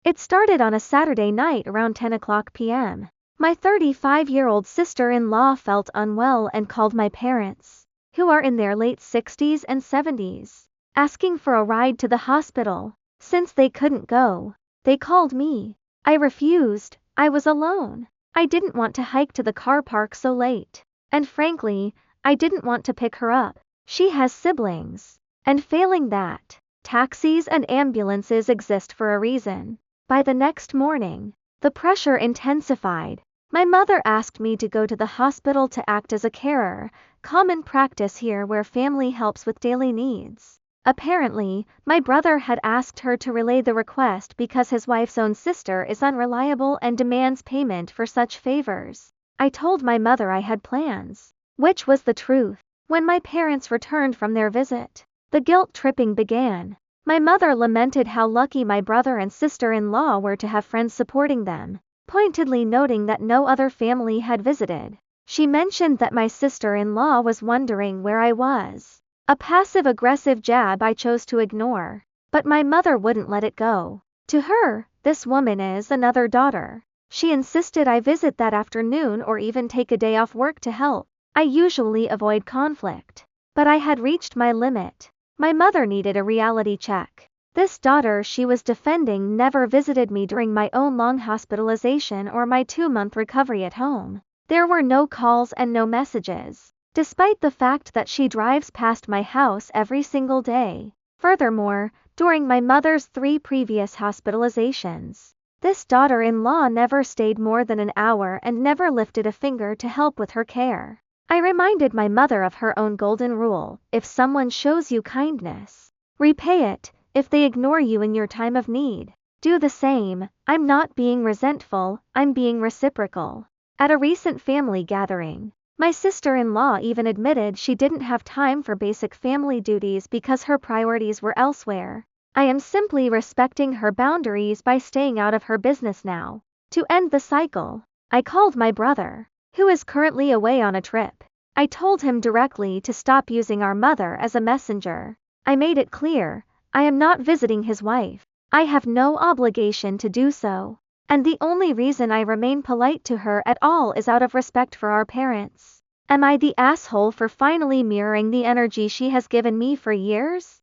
It started on a Saturday night around 10 p.m. My 35-year-old sister-in-law felt unwell and called my parents, who are in their late 60s and 70s, asking for a ride to the hospital. Since they couldn't go, they called me. I refused. I was alone. I didn't want to hike to the car park so late. And frankly, I didn't want to pick her up. She has siblings. And failing that, taxis and ambulances exist for a reason. By the next morning, the pressure intensified. My mother asked me to go to the hospital to act as a carer, common practice here where family helps with daily needs. Apparently, my brother had asked her to relay the request because his wife's own sister is unreliable and demands payment for such favors. I told my mother I had plans, which was the truth. When my parents returned from their visit, the guilt tripping began. My mother lamented how lucky my brother and sister-in-law were to have friends supporting them, pointedly noting that no other family had visited. She mentioned that my sister-in-law was wondering where I was. A passive-aggressive jab I chose to ignore, but my mother wouldn't let it go. To her, this woman is another daughter. She insisted I visit that afternoon or even take a day off work to help. I usually avoid conflict, but I had reached my limit. My mother needed a reality check. This daughter she was defending never visited me during my own long hospitalization or my 2-month recovery at home. There were no calls and no messages, despite the fact that she drives past my house every single day. Furthermore, during my mother's 3 previous hospitalizations, this daughter-in-law never stayed more than an hour and never lifted a finger to help with her care. I reminded my mother of her own golden rule: if someone shows you kindness, repay it. If they ignore you in your time of need, do the same. I'm not being resentful, I'm being reciprocal. At a recent family gathering, my sister-in-law even admitted she didn't have time for basic family duties because her priorities were elsewhere. I am simply respecting her boundaries by staying out of her business now. To end the cycle, I called my brother, who is currently away on a trip. I told him directly to stop using our mother as a messenger. I made it clear, I am not visiting his wife. I have no obligation to do so. And the only reason I remain polite to her at all is out of respect for our parents. Am I the asshole for finally mirroring the energy she has given me for years?